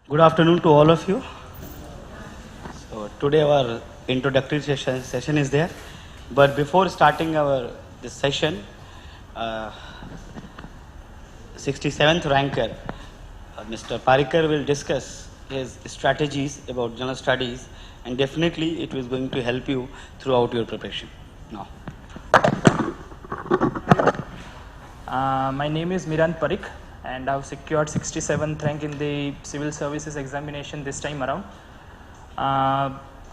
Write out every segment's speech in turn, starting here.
Good afternoon to all of you. So today our introductory session is there, but before starting this session, uh, 67th ranker, Mr. Parikh will discuss his strategies about general studies, and definitely it is going to help you throughout your preparation. Now, my name is Mirant Parikh, and I've secured 67th rank in the civil services examination this time around.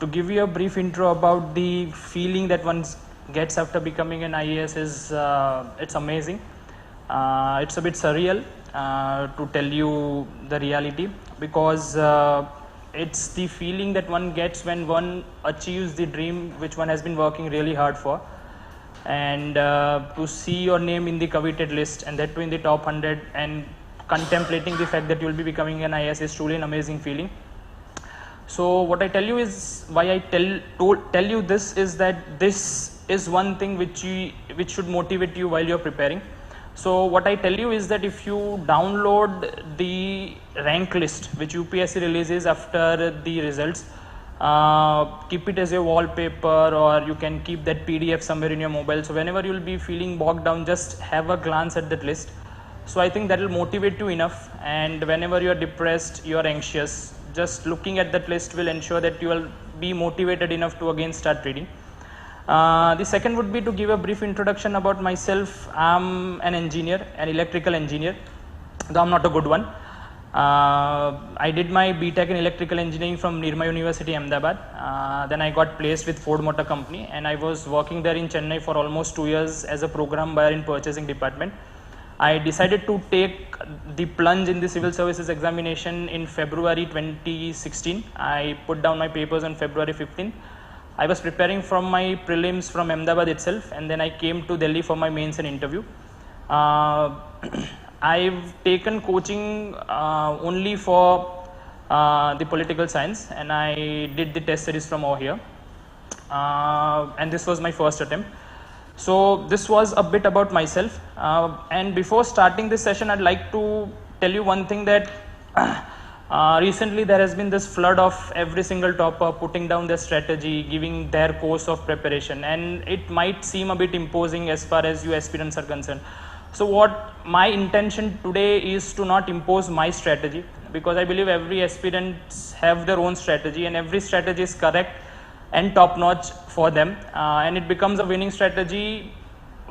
To give you a brief intro about the feeling that one gets after becoming an IAS is it's amazing. It's a bit surreal to tell you the reality, because it's the feeling that one gets when one achieves the dream which one has been working really hard for. And to see your name in the coveted list, and that too in the top 100, and contemplating the fact that you will be becoming an IAS is truly an amazing feeling. So what I tell you is, why I tell you this is that this is one thing which should motivate you while you're preparing. So what I tell you is that if you download the rank list which UPSC releases after the results, keep it as a wallpaper, or you can keep that PDF somewhere in your mobile. So whenever you'll be feeling bogged down, just have a glance at that list. So I think that will motivate you enough, and whenever you're depressed, you're anxious, just looking at that list will ensure that you will be motivated enough to again start reading. The second would be to give a brief introduction about myself. I'm an engineer, an electrical engineer, though I'm not a good one. I did my BTech in electrical engineering from Nirma University, Ahmedabad. Then I got placed with Ford Motor Company, and I was working there in Chennai for almost 2 years as a program buyer in purchasing department. I decided to take the plunge in the civil services examination in February 2016. I put down my papers on February 15th. I was preparing from my prelims from Ahmedabad itself, and then I came to Delhi for my mains and interview. I've taken coaching only for the political science, and I did the test series from over here, and this was my first attempt. So this was a bit about myself, and before starting this session, I'd like to tell you one thing, that recently there has been this flood of every single topper putting down their strategy, giving their course of preparation, and it might seem a bit imposing as far as you aspirants are concerned. So what my intention today is to not impose my strategy, because I believe every aspirants have their own strategy, and every strategy is correct and top notch for them, and it becomes a winning strategy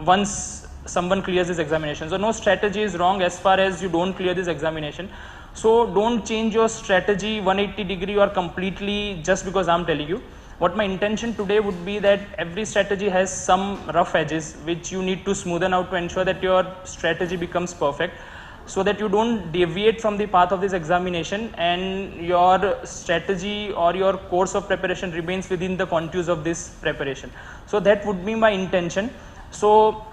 once someone clears this examination. So no strategy is wrong as far as you don't clear this examination. So don't change your strategy 180 degree or completely just because I'm telling you. What my intention today would be that every strategy has some rough edges which you need to smoothen out to ensure that your strategy becomes perfect, so that you don't deviate from the path of this examination, and your strategy or your course of preparation remains within the contours of this preparation. So that would be my intention. So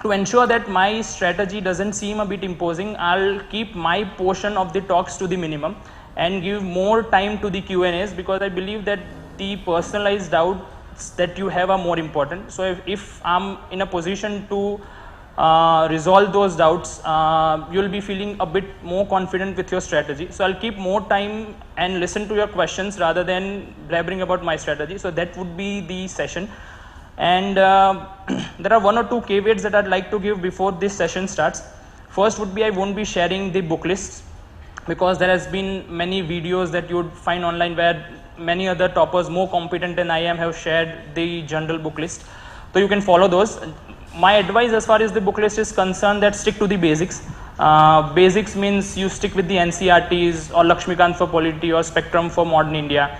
to ensure that my strategy doesn't seem a bit imposing, I'll keep my portion of the talks to the minimum and give more time to the Q&As, because I believe that the personalized doubts that you have are more important. So if I'm in a position to resolve those doubts, you'll be feeling a bit more confident with your strategy. So I'll keep more time and listen to your questions rather than blabbering about my strategy. So that would be the session. And there are one or two caveats that I'd like to give before this session starts. First would be, I won't be sharing the book lists, because there has been many videos that you would find online where many other toppers more competent than I am have shared the general book list. So you can follow those. My advice as far as the book list is concerned, that stick to the basics. Basics means you stick with the NCRTs or Lakshmikant for Polity or Spectrum for Modern India.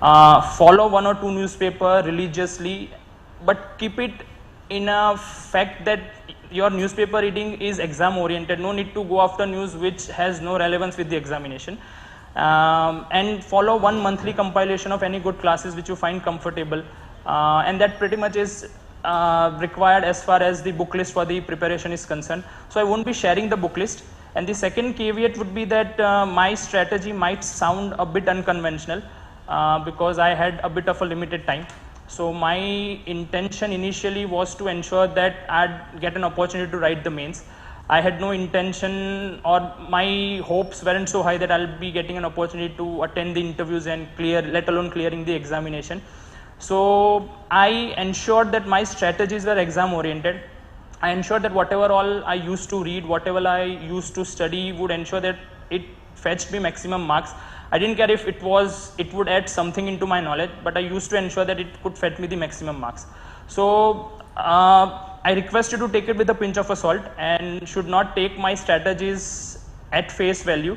Follow one or two newspaper religiously, but keep it in a fact that your newspaper reading is exam oriented. No need to go after news which has no relevance with the examination. And follow one monthly compilation of any good classes which you find comfortable, and that pretty much is required as far as the book list for the preparation is concerned. So I won't be sharing the book list. And the second caveat would be that my strategy might sound a bit unconventional, because I had a bit of a limited time. So my intention initially was to ensure that I'd get an opportunity to write the mains. I had no intention, or my hopes weren't so high that I'll be getting an opportunity to attend the interviews and clear, let alone clearing the examination. So I ensured that my strategies were exam oriented. I ensured that whatever all I used to read, whatever I used to study would ensure that it fetched me maximum marks. I didn't care if it would add something into my knowledge, but I used to ensure that it could fetch me the maximum marks. So I request you to take it with a pinch of salt and should not take my strategies at face value.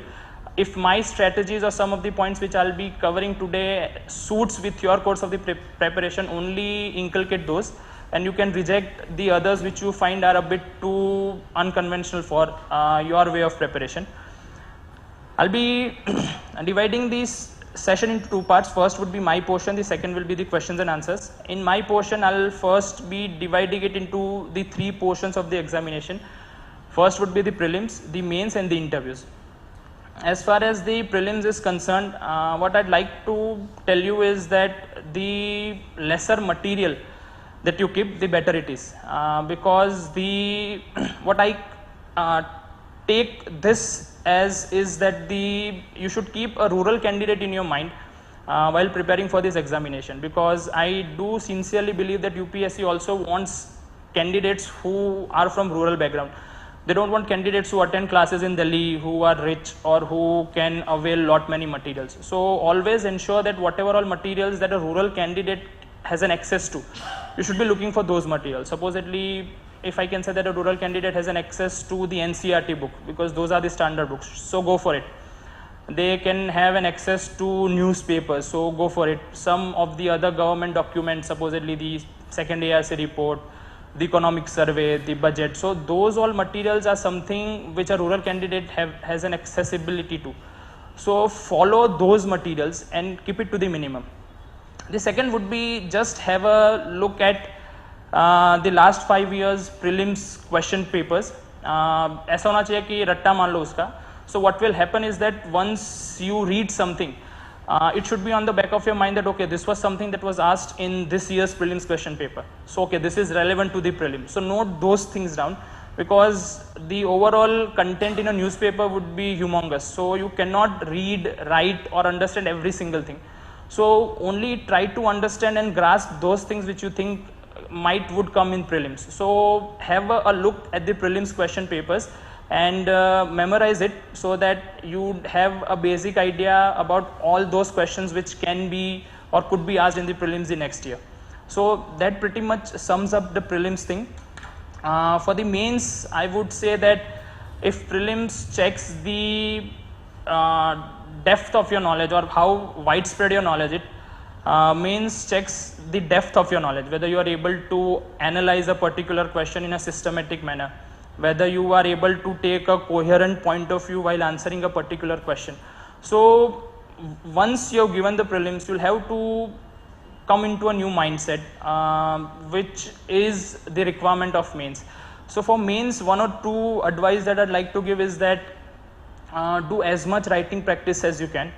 If my strategies or some of the points which I'll be covering today suits with your course of the preparation, only inculcate those, and you can reject the others which you find are a bit too unconventional for your way of preparation. I'll be dividing this session into two parts. First would be my portion, the second will be the questions and answers. In my portion, I'll first be dividing it into the three portions of the examination. First would be the prelims, the mains and the interviews. As far as the prelims is concerned, what I'd like to tell you is that the lesser material that you keep, the better it is, because the what I take this as is that you should keep a rural candidate in your mind while preparing for this examination, because I do sincerely believe that UPSC also wants candidates who are from rural background. They don't want candidates who attend classes in Delhi, who are rich or who can avail lot many materials. So always ensure that whatever all materials that a rural candidate has an access to, you should be looking for those materials. Supposedly, if I can say that a rural candidate has an access to the NCERT book, because those are the standard books, so go for it. They can have an access to newspapers, so go for it. Some of the other government documents, supposedly the second ARC report, the economic survey, the budget, so those all materials are something which a rural candidate has an accessibility to. So follow those materials and keep it to the minimum. The second would be just have a look at the last 5 years prelims question papers. ऐसा होना चाहिए कि रट्टा मान लो उसका. So what will happen is that once you read something, it should be on the back of your mind that okay, this was something that was asked in this year's prelims question paper. So okay, this is relevant to the prelim. So note those things down, because the overall content in a newspaper would be humongous. So you cannot read, write or understand every single thing. So only try to understand and grasp those things which you think would come in prelims. So have a look at the prelims question papers and memorize it, so that you have a basic idea about all those questions which can be or could be asked in the prelims the next year. So that pretty much sums up the prelims thing. For the mains, I would say that if prelims checks the depth of your knowledge or how widespread your knowledge is, mains checks the depth of your knowledge, whether you are able to analyze a particular question in a systematic manner, whether you are able to take a coherent point of view while answering a particular question. So once you have given the prelims, you'll have to come into a new mindset, which is the requirement of mains. So for mains, one or two advice that I'd like to give is that do as much writing practice as you can.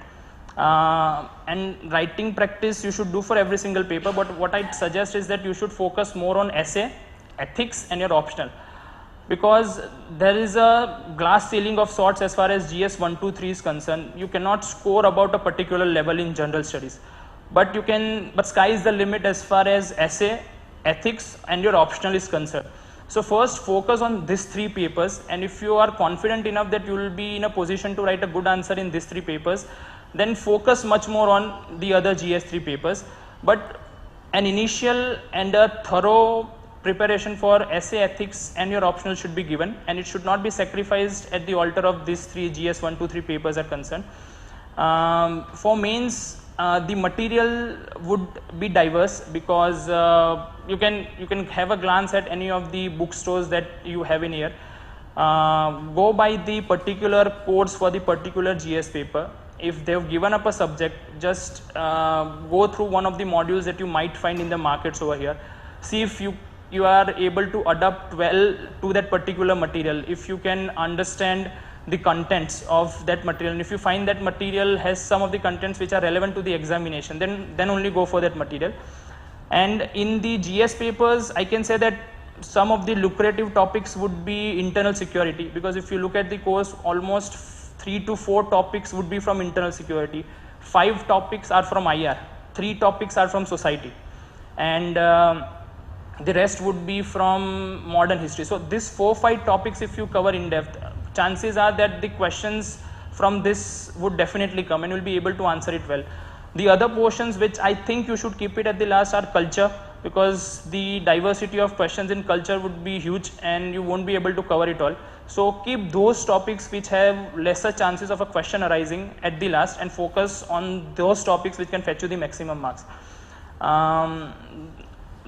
And writing practice you should do for every single paper, but what I'd suggest is that you should focus more on essay, ethics and your optional, because there is a glass ceiling of sorts as far as GS 1, 2, 3 is concerned. You cannot score about a particular level in general studies, but sky is the limit as far as essay, ethics and your optional is concerned. So first focus on these three papers, and if you are confident enough that you will be in a position to write a good answer in these three papers, then focus much more on the other GS3 papers. But an initial and a thorough preparation for essay, ethics and your optional should be given, and it should not be sacrificed at the altar of these three GS 1, 2, 3 papers are concerned. For mains, the material would be diverse, because you can have a glance at any of the bookstores that you have in here. Go by the particular codes for the particular GS paper. If they've given up a subject, just go through one of the modules that you might find in the markets over here. See if you are able to adapt well to that particular material, if you can understand the contents of that material, and if you find that material has some of the contents which are relevant to the examination, then only go for that material. And in the GS papers, I can say that some of the lucrative topics would be internal security, because if you look at the course, almost 3 to 4 topics would be from internal security, 5 topics are from IR, 3 topics are from society, and the rest would be from modern history. So this 4-5 topics, if you cover in depth, chances are that the questions from this would definitely come and you'll be able to answer it well. The other portions which I think you should keep it at the last are culture, because the diversity of questions in culture would be huge and you won't be able to cover it all. So keep those topics which have lesser chances of a question arising at the last and focus on those topics which can fetch you the maximum marks.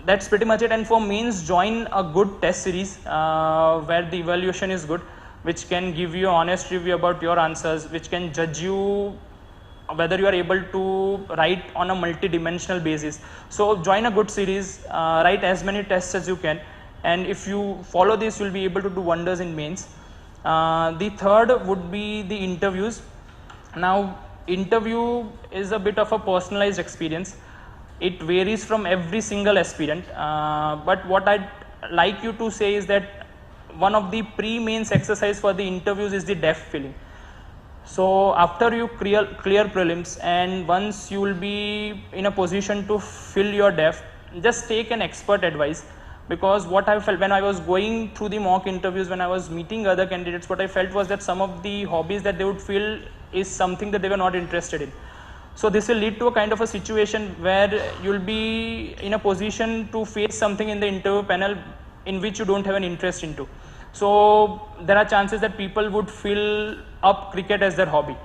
That's pretty much it. And for mains, join a good test series where the evaluation is good, which can give you an honest review about your answers, which can judge you whether you are able to write on a multi-dimensional basis. So join a good series, write as many tests as you can, and if you follow this, you will be able to do wonders in mains. The third would be the interviews. Now, interview is a bit of a personalized experience. It varies from every single aspirant, but what I'd like you to say is that one of the pre-mains exercise for the interviews is the depth filling. So after you clear prelims and once you will be in a position to fill your depth, just take an expert advice, because what I felt when I was going through the mock interviews, when I was meeting other candidates, what I felt was that some of the hobbies that they would feel is something that they were not interested in. So this will lead to a kind of a situation where you'll be in a position to face something in the interview panel in which you don't have an interest into. So there are chances that people would fill up cricket as their hobby.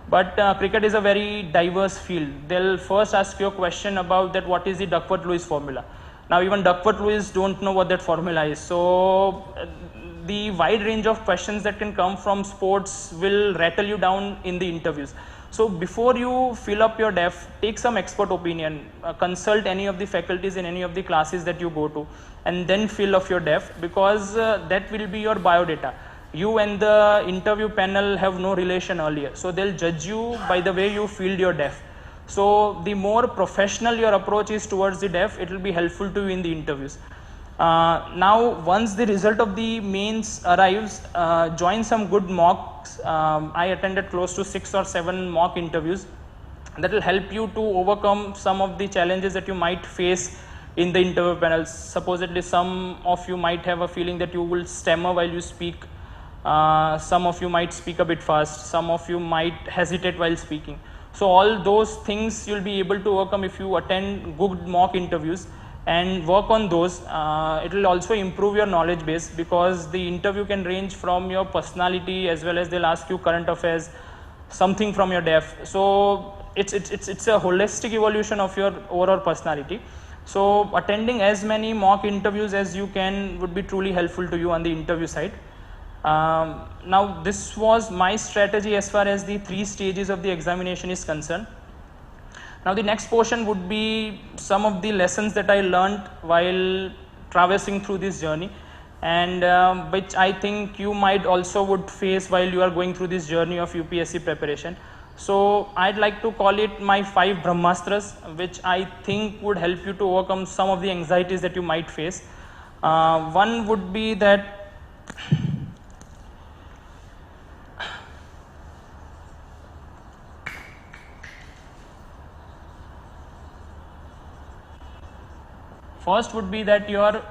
But cricket is a very diverse field. They'll first ask you a question about that, what is the Duckworth-Lewis formula. Now even Duckworth-Lewis don't know what that formula is. So the wide range of questions that can come from sports will rattle you down in the interviews. So before you fill up your depth, take some expert opinion, consult any of the faculties in any of the classes that you go to, and then fill up your depth, because that will be your biodata. You and the interview panel have no relation earlier, so they'll judge you by the way you filled your depth. So the more professional your approach is towards the depth, it will be helpful to you in the interviews. Now once the result of the mains arrives, join some good mocks. I attended close to 6 or 7 mock interviews. That will help you to overcome some of the challenges that you might face in the interview panels. Supposedly some of you might have a feeling that you will stammer while you speak. Some of you might speak a bit fast. Some of you might hesitate while speaking. So all those things you'll be able to overcome if you attend good mock interviews and work on those. It will also improve your knowledge base, because the interview can range from your personality as well as they'll ask you current affairs, something from your depth. So it's a holistic evolution of your overall personality. So attending as many mock interviews as you can would be truly helpful to you on the interview side. Now this was my strategy as far as the 3 stages of the examination is concerned. Now the next portion would be some of the lessons that I learned while traversing through this journey, and which I think you might also would face while you are going through this journey of UPSC preparation. So I'd like to call it my 5 Brahmastras, which I think would help you to overcome some of the anxieties that you might face. One would be that first would be that your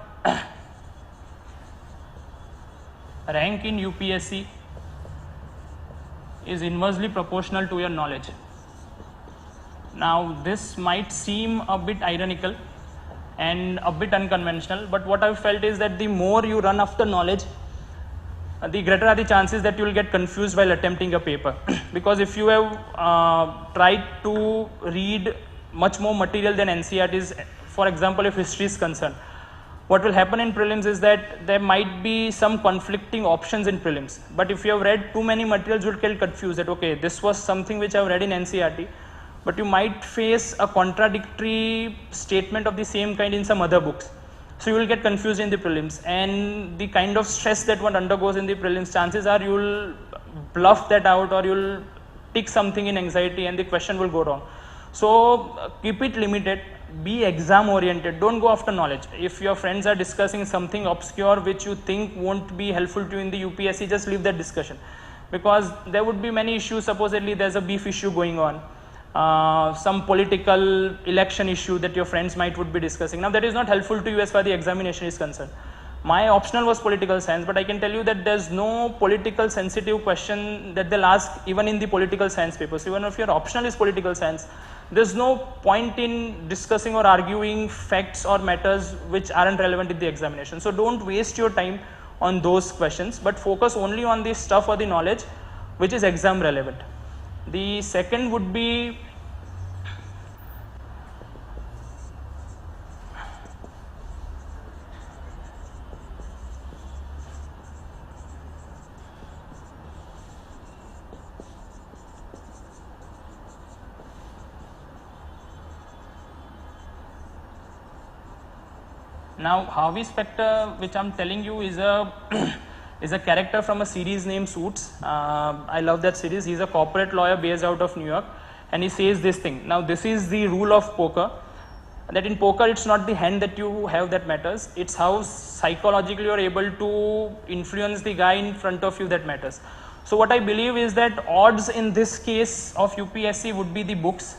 rank in UPSC is inversely proportional to your knowledge. Now this might seem a bit ironical and a bit unconventional, but what I've felt is that the more you run after knowledge, the greater are the chances that you will get confused while attempting a paper. Because if you have tried to read much more material than NCERT's, for example, if history is concerned, what will happen in prelims is that there might be some conflicting options in prelims. But if you have read too many materials, you will get confused that, okay, this was something which I have read in NCERT, but you might face a contradictory statement of the same kind in some other books. So you will get confused in the prelims, and the kind of stress that one undergoes in the prelims, chances are you will bluff that out, or you will tick something in anxiety and the question will go wrong. So keep it limited. be exam oriented, don't go after knowledge. If your friends are discussing something obscure which you think won't be helpful to you in the UPSC, just leave that discussion, because there would be many issues. Supposedly there's a beef issue going on, some political election issue that your friends would be discussing. Now that is not helpful to you as far as the examination is concerned. My optional was political science, but I can tell you that there's no political sensitive question that they'll ask even in the political science papers. Even if your optional is political science, there's no point in discussing or arguing facts or matters which aren't relevant in the examination. So don't waste your time on those questions, but focus only on the stuff or the knowledge which is exam relevant. The second would be now Harvey Specter, which I'm telling you, is a is a character from a series named Suits. I love that series. He's a corporate lawyer based out of New York, and he says this thing. Now this is the rule of poker, that in poker it's not the hand that you have that matters, it's how psychologically you're able to influence the guy in front of you that matters. So what I believe is that odds in this case of UPSC would be the books,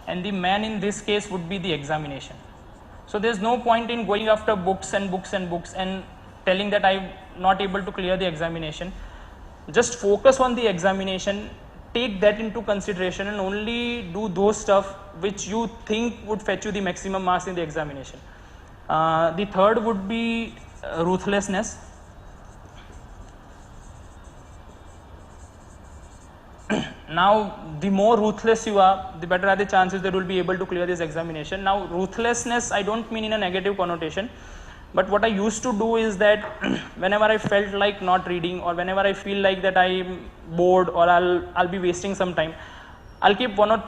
and the man in this case would be the examination. So there's no point in going after books and books and books and telling that I'm not able to clear the examination. Just focus on the examination, take that into consideration, and only do those stuff which you think would fetch you the maximum marks in the examination. The third would be ruthlessness. Now the more ruthless you are, the better are the chances that you will be able to clear this examination. Now ruthlessness, I don't mean in a negative connotation, but what I used to do is that whenever I felt like not reading, or whenever I feel like that I'm bored or I'll be wasting some time, I'll keep one or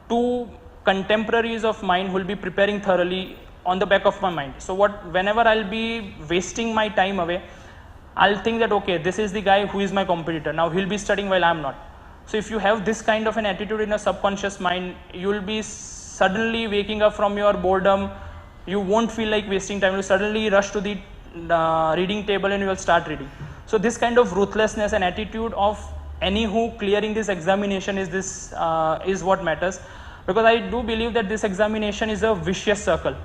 two contemporaries of mine who will be preparing thoroughly on the back of my mind. So whenever I'll be wasting my time away, I'll think that okay, this is the guy who is my competitor. Now he'll be studying while I'm not. So if you have this kind of an attitude in your subconscious mind, you will be suddenly waking up from your boredom. You won't feel like wasting time. You suddenly rush to the reading table and you will start reading. So this kind of ruthlessness and attitude of anywho clearing this examination is what matters, because I do believe that this examination is a vicious circle,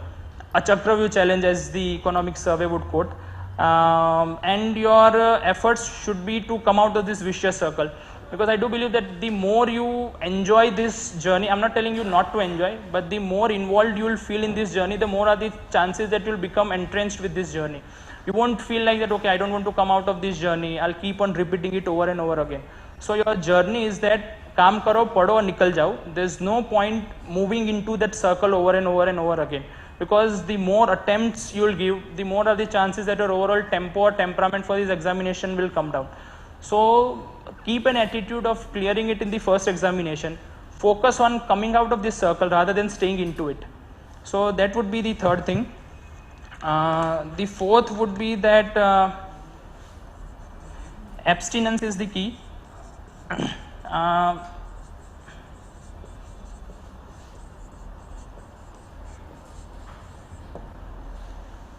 a Chakravyuh challenge as the economic survey would quote, and your efforts should be to come out of this vicious circle. Because I do believe that the more you enjoy this journey, I'm not telling you not to enjoy, but the more involved you will feel in this journey, the more are the chances that you will become entrenched with this journey. You won't feel like that, okay, I don't want to come out of this journey, I'll keep on repeating it over and over again. So your journey is that, kaam karo, padho, and nikal jao. There's no point moving into that circle over and over and over again. Because the more attempts you will give, the more are the chances that your overall tempo or temperament for this examination will come down. So keep an attitude of clearing it in the first examination. Focus on coming out of this circle rather than staying into it. So that would be the third thing. The fourth would be that abstinence is the key.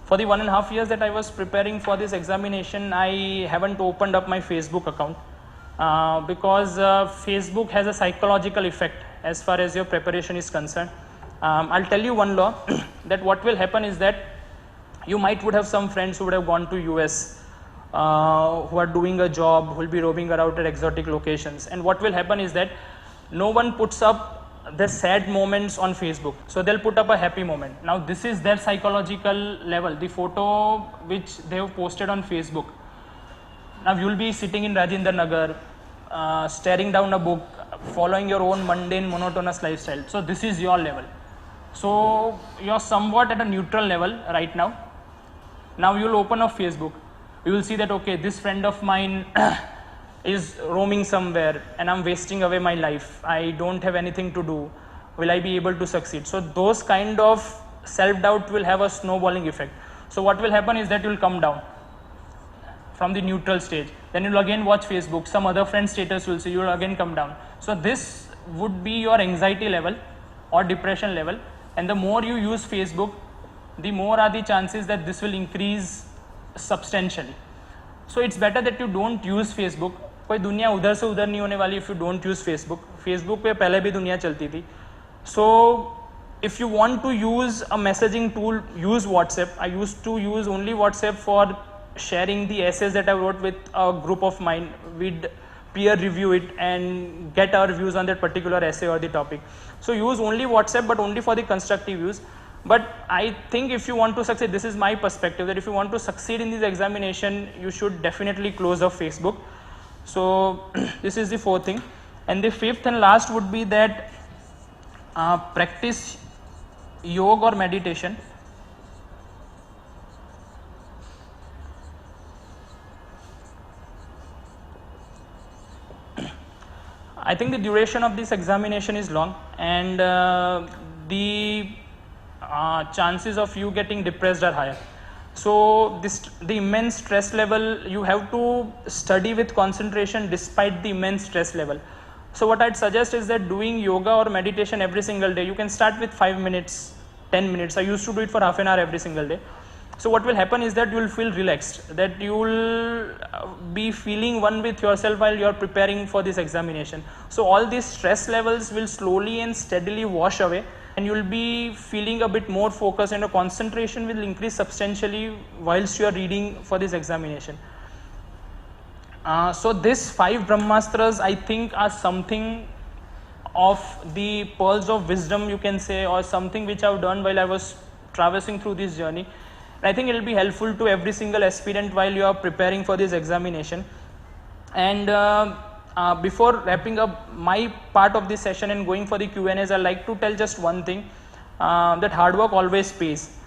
For the 1.5 years that I was preparing for this examination, I haven't opened up my Facebook account because Facebook has a psychological effect as far as your preparation is concerned. I'll tell you one law that what will happen is that you would have some friends who would have gone to US, who are doing a job, who will be roaming around at exotic locations, and what will happen is that no one puts up the sad moments on Facebook, so they'll put up a happy moment. Now this is their psychological level, the photo which they have posted on Facebook. Now you'll be sitting in Rajendra Nagar, staring down a book, following your own mundane monotonous lifestyle. So this is your level. So you're somewhat at a neutral level right now. Now you'll open up Facebook, you will see that okay, this friend of mine is roaming somewhere and I'm wasting away my life. I don't have anything to do. Will I be able to succeed? So those kind of self-doubt will have a snowballing effect. So what will happen is that you will come down from the neutral stage. Then you will again watch Facebook. Some other friend's status will see, you will again come down. So this would be your anxiety level or depression level, and the more you use Facebook, the more are the chances that this will increase substantially. So it's better that you don't use Facebook. कोई दुनिया उधर से उधर नहीं होने वाली if you don't use Facebook. Facebook पे पहले भी दुनिया चलती थी. So if you want to use a messaging tool, use WhatsApp. I used to use only WhatsApp for sharing the essays that I wrote with a group of mine. We'd peer review it and get our views on that particular essay or the topic. So use only WhatsApp, but only for the constructive use. But I think if you want to succeed, this is my perspective, that if you want to succeed in this examination, you should definitely close off Facebook. So this is the fourth thing. And the fifth and last would be that practice yoga or meditation. I think the duration of this examination is long, and the chances of you getting depressed are higher. So the immense stress level, you have to study with concentration despite the immense stress level. So what I'd suggest is that doing yoga or meditation every single day. You can start with 5 minutes, 10 minutes. I used to do it for half an hour every single day. So what will happen is that you will feel relaxed, that you will be feeling one with yourself while you are preparing for this examination. So all these stress levels will slowly and steadily wash away, and you will be feeling a bit more focused, and your concentration will increase substantially whilst you are reading for this examination. So these 5 Brahmastras, I think, are something of the pearls of wisdom, you can say, or something which I have done while I was traversing through this journey. I think it will be helpful to every single aspirant while you are preparing for this examination. And before wrapping up my part of this session and going for the Q&As, I like to tell just one thing, that hard work always pays.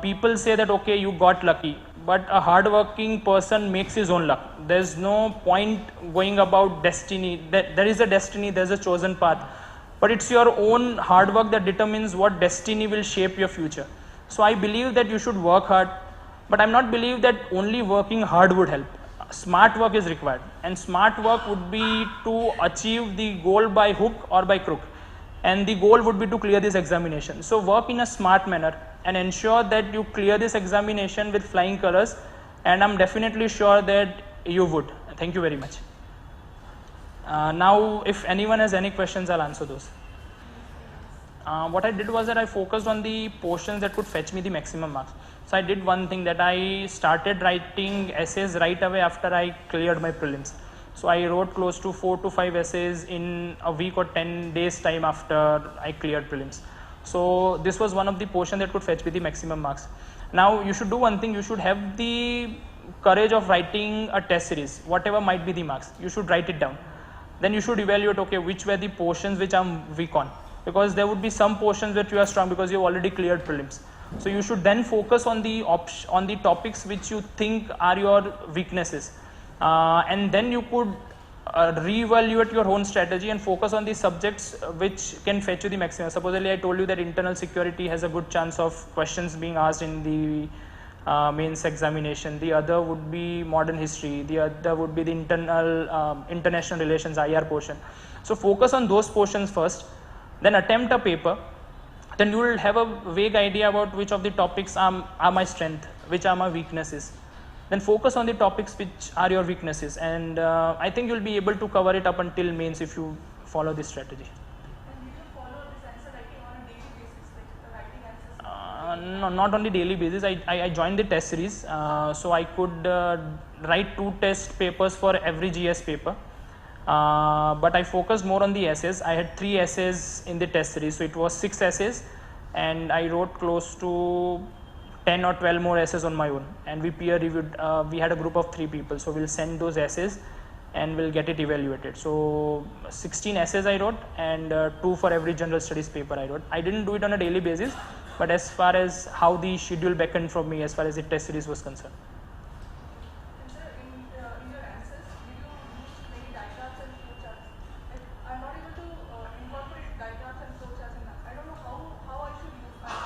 People say that, okay, you got lucky, but a hard-working person makes his own luck. There's no point going about destiny. There is a destiny, there's a chosen path, but it's your own hard work that determines what destiny will shape your future. So I believe that you should work hard, but I'm not believe that only working hard would help. Smart work is required, and smart work would be to achieve the goal by hook or by crook, and the goal would be to clear this examination. So work in a smart manner and ensure that you clear this examination with flying colors, and I'm definitely sure that you would. Thank you very much. Now if anyone has any questions, I'll answer those. What I did was that I focused on the portions that could fetch me the maximum marks. So I did one thing, that I started writing essays right away after I cleared my prelims. So I wrote close to 4 to 5 essays in a week or 10 days time after I cleared prelims. So this was one of the portions that could fetch me the maximum marks. Now you should do one thing, you should have the courage of writing a test series, whatever might be the marks, you should write it down. Then you should evaluate, okay, which were the portions which I'm weak on, because there would be some portions that you are strong because you've already cleared prelims. So you should then focus on the topics which you think are your weaknesses, and then you could reevaluate your own strategy and focus on the subjects which can fetch you the maximum. Supposedly I told you that internal security has a good chance of questions being asked in the mains examination. The other would be modern history. The other would be the international relations IR portion. So focus on those portions first, then attempt a paper. Then you will have a vague idea about which of the topics are my strength, which are my weaknesses. Then focus on the topics which are your weaknesses, and I think you will be able to cover it up until mains if you follow this strategy. And you should follow this answer writing on a daily basis, like writing answers? No, not on the daily basis. I joined the test series, so I could write 2 test papers for every GS paper. But I focused more on the essays. I had 3 essays in the test series, so it was 6 essays, and I wrote close to 10 or 12 more essays on my own, and we peer reviewed. We had a group of 3 people, so we'll send those essays and we'll get it evaluated. So 16 essays I wrote, and 2 for every general studies paper I wrote. I didn't do it on a daily basis, but as far as how the schedule beckoned from me as far as the test series was concerned. And sir, in your answers, did you use many diagrams and flowcharts? Like, I'm not able to incorporate diagrams and flowcharts in that. I don't know how I should use that.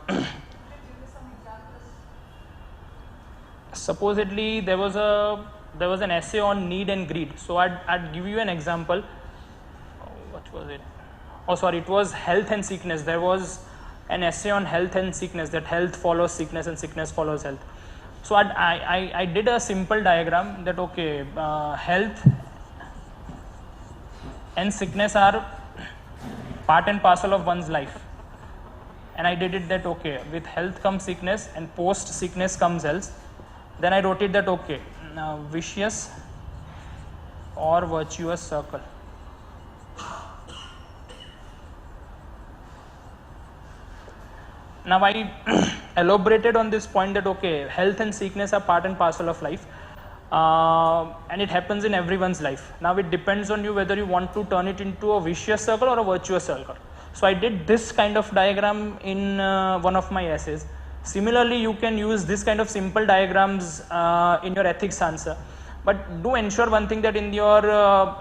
Could you give me some examples? Supposedly there was an essay on need and greed. So I'd give you an example. What was it? it was health and sickness. There was an essay on health and sickness, that health follows sickness and sickness follows health. So I did a simple diagram that okay, health and sickness are part and parcel of one's life. And I did it that okay, with health comes sickness and post sickness comes health. Then I wrote it that okay, vicious or virtuous circle. Now I elaborated on this point that okay, health and sickness are part and parcel of life, and it happens in everyone's life. Now it depends on you whether you want to turn it into a vicious circle or a virtuous circle. So I did this kind of diagram in one of my essays. Similarly, you can use this kind of simple diagrams in your ethics answer. But do ensure one thing, that in your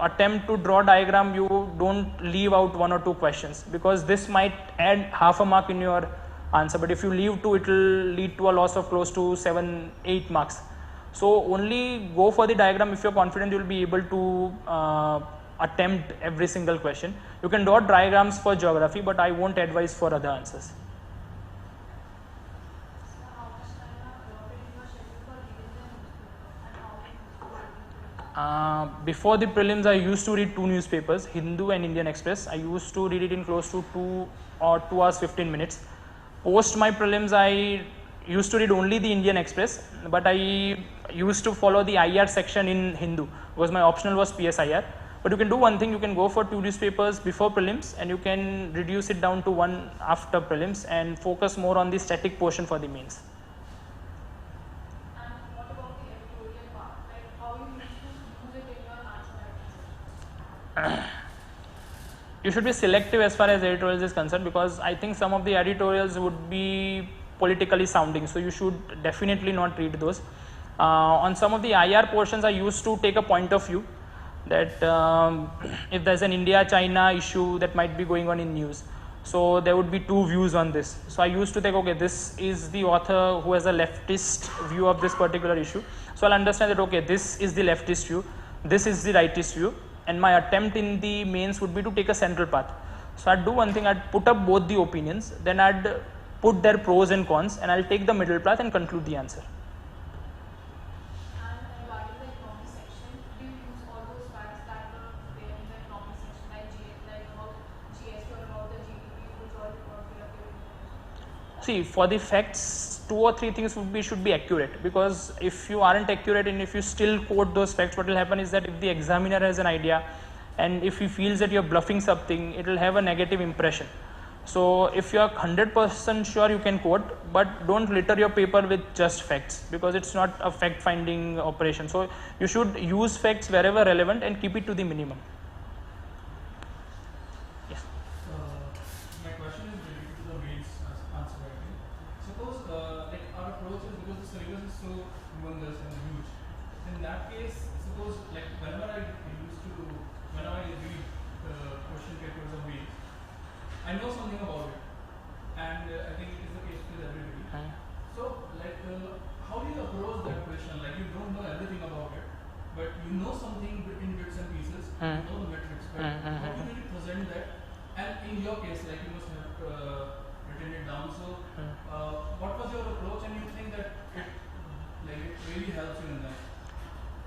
attempt to draw diagram, you don't leave out 1 or 2 questions, because this might add half a mark in your answer. But if you leave 2, it will lead to a loss of close to 7, 8 marks. So only go for the diagram if you're confident you will be able to attempt every single question. You can draw diagrams for geography, but I won't advise for other answers. Before the prelims, I used to read 2 newspapers, Hindu and Indian Express. I used to read it in close to 2 hours 15 minutes. Post my prelims, I used to read only the Indian Express, but I used to follow the IR section in Hindu, because my optional was PSIR. But you can do one thing, you can go for 2 newspapers before prelims, and you can reduce it down to 1 after prelims and focus more on the static portion for the mains. And what about the editorial part? Like how you need to use it in your answer? You should be selective as far as editorials is concerned, because I think some of the editorials would be politically sounding, so you should definitely not read those. On some of the IR portions, I used to take a point of view that if there's an India-China issue that might be going on in news, so there would be 2 views on this. So I used to think, okay, this is the author who has a leftist view of this particular issue, so I'll understand that okay, this is the leftist view, this is the rightist view, and my attempt in the mains would be to take a central path. So I'd do one thing, I'd put up both the opinions, then I'd put their pros and cons, and I'll take the middle path and conclude the answer. And regarding the economy section, do you use all those facts that are there in the economy section, like about GST or about the GDP, which all reports we are giving? See, for the facts, 2 or 3 things should be accurate, because if you aren't accurate and if you still quote those facts, what will happen is that if the examiner has an idea and if he feels that you're bluffing something, it will have a negative impression. So if you are 100% sure, you can quote, but don't litter your paper with just facts, because it's not a fact finding operation. So you should use facts wherever relevant and keep it to the minimum. Yes. My question is related to the mains answer writing. Suppose like our approach is, because the syllabus is so humongous and huge. In that case, suppose like whenever I read the question papers of mains, I know something about it, and I think it is the case with everybody. So like how do you approach that question? Like you don't know everything about it, but you know something in bits and pieces, you know the metrics, but how do you really present that? And in your case, like you must have written it down. So what was your approach, and you think that it really helps you in that?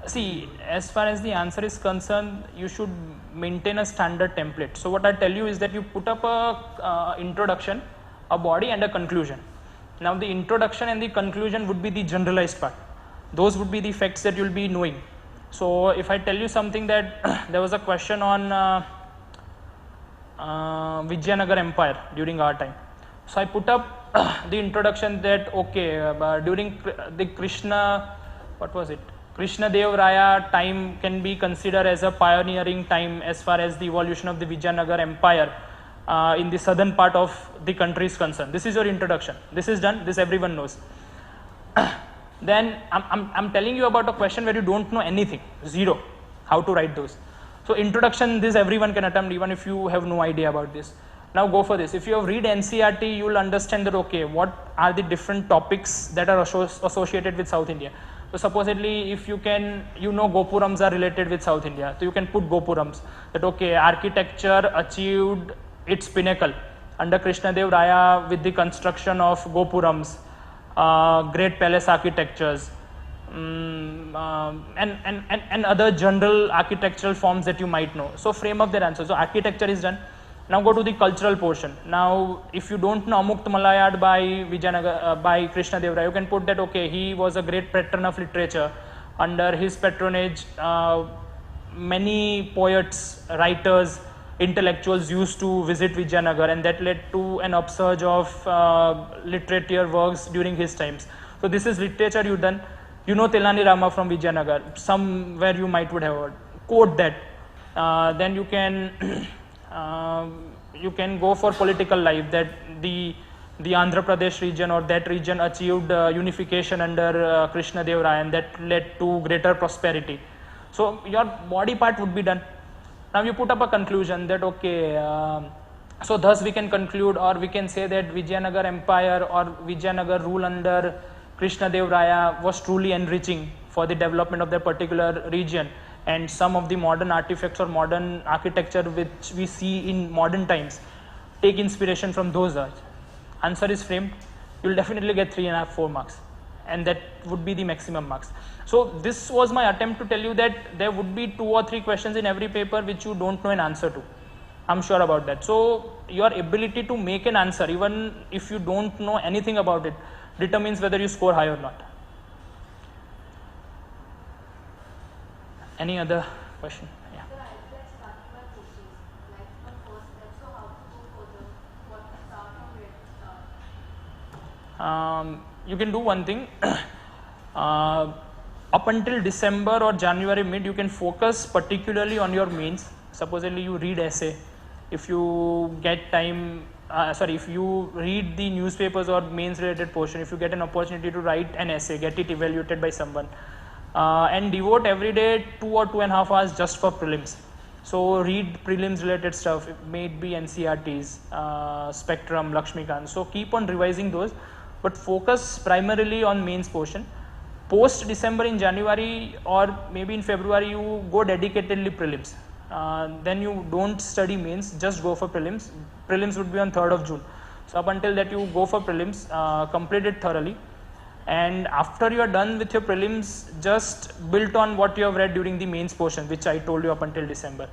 See, as far as the answer is concerned, you should maintain a standard template. So what I tell you is that you put up a introduction, a body and a conclusion. Now the introduction and the conclusion would be the generalized part. Those would be the facts that you'll be knowing. So if I tell you something that there was a question on Vijayanagar Empire during our time. So I put up the introduction that okay, during the Krishna Dev Raya time can be considered as a pioneering time as far as the evolution of the Vijayanagar Empire in the southern part of the country is concerned. This is your introduction. This is done. This everyone knows. Then I'm telling you about a question where you don't know anything, 0, how to write those. So introduction, this everyone can attempt, even if you have no idea about this. Now go for this. If you have read NCERT, you will understand that okay, what are the different topics that are associated with South India. So supposedly if you know Gopurams are related with South India, so you can put Gopurams, that okay, architecture achieved its pinnacle under Krishnadev Raya with the construction of Gopurams, great palace architectures, and other general architectural forms that you might know. So frame up their answer. So architecture is done. Now go to the cultural portion. Now if you don't know Amukt Malayad by Vijayanagar, by Krishnadev Raya, you can put that okay, he was a great patron of literature. Under his patronage, many poets, writers, intellectuals used to visit Vijayanagar, and that led to an upsurge of literature works during his times. So this is literature you done. You know Telani Rama from Vijayanagar, somewhere you might would have heard. Quote that. Then you can go for political life, that the Andhra Pradesh region or that region achieved unification under Krishnadev Raya, and that led to greater prosperity. So your body part would be done. Now you put up a conclusion that okay, so thus we can conclude, or we can say that Vijayanagar Empire or Vijayanagar rule under Krishnadev Raya was truly enriching for the development of that particular region, and some of the modern artifacts or modern architecture which we see in modern times take inspiration from those. Answer is framed, you will definitely get 3.5, 4 marks, and that would be the maximum marks. So this was my attempt to tell you that there would be 2 or 3 questions in every paper which you don't know an answer to. I'm sure about that. So your ability to make an answer, even if you don't know anything about it, determines whether you score high or not. Any other question? Yeah. Sir, I'd like to start my courses, like from first step, so how to go further, what to start from where to start? You can do one thing. Up until December or January mid, you can focus particularly on your mains. Supposedly you read essay. If you get time, if you read the newspapers or mains related portion, if you get an opportunity to write an essay, get it evaluated by someone, and devote every day 2 or 2.5 hours just for prelims. So read prelims related stuff, it may be NCRTs, Spectrum, Lakshmikant. So keep on revising those, but focus primarily on mains portion. Post December, in January or maybe in February, you go dedicatedly prelims. Then you don't study mains, just go for prelims. Prelims would be on 3rd of June. So up until that, you go for prelims, complete it thoroughly. And after you are done with your prelims, just build on what you have read during the mains portion, which I told you up until December.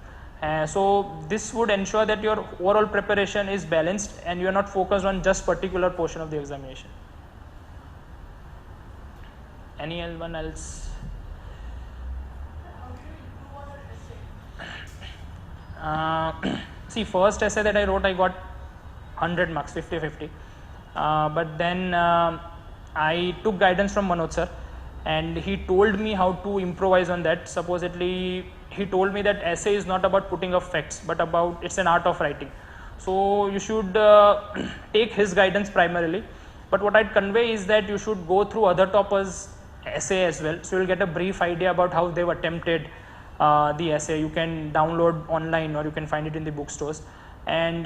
So this would ensure that your overall preparation is balanced and you are not focused on just particular portion of the examination. Anyone else? See, first essay that I wrote, I got 100 marks, 50-50. But then I took guidance from Manoj sir, and he told me how to improvise on that. Supposedly, he told me that essay is not about putting up facts, but about it's an art of writing. So you should take his guidance primarily. But what I'd convey is that you should go through other toppers' essay as well. So you'll get a brief idea about how they've attempted the essay. You can download online or you can find it in the bookstores. And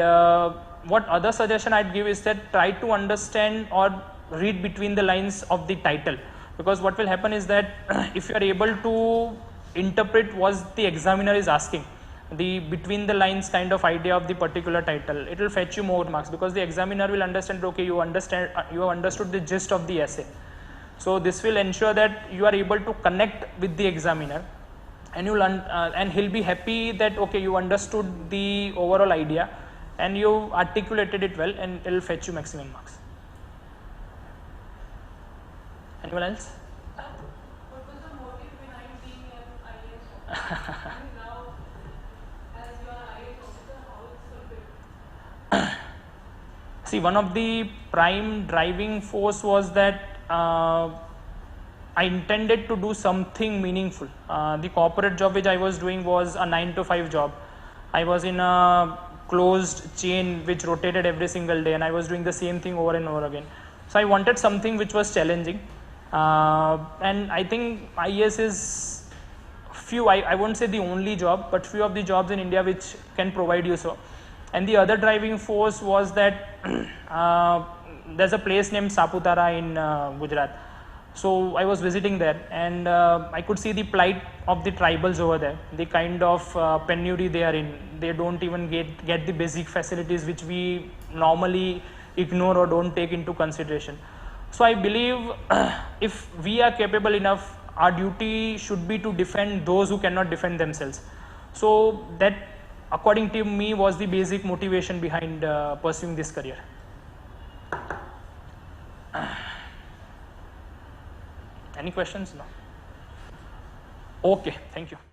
what other suggestion I'd give is that try to understand or read between the lines of the title, because what will happen is that if you are able to interpret what the examiner is asking, the between the lines kind of idea of the particular title, it will fetch you more marks, because the examiner will understand, okay, you have understood the gist of the essay. So this will ensure that you are able to connect with the examiner, and you'll and he'll be happy that okay, you understood the overall idea and you articulated it well, and it'll fetch you maximum marks. Anyone else? What was the motive behind being an IAS officer? And now, as you are an IAS officer, how it's fulfilled? See, one of the prime driving force was that I intended to do something meaningful. The corporate job which I was doing was a 9-to-5 job. I was in a closed chain which rotated every single day, and I was doing the same thing over and over again. So I wanted something which was challenging. And I think IAS is few, I won't say the only job, but few of the jobs in India which can provide you so. And the other driving force was that there's a place named Saputara in Gujarat. So I was visiting there, and I could see the plight of the tribals over there, the kind of penury they are in. They don't even get the basic facilities which we normally ignore or don't take into consideration. So I believe if we are capable enough, our duty should be to defend those who cannot defend themselves. So that, according to me, was the basic motivation behind pursuing this career. Any questions? No. Okay, thank you.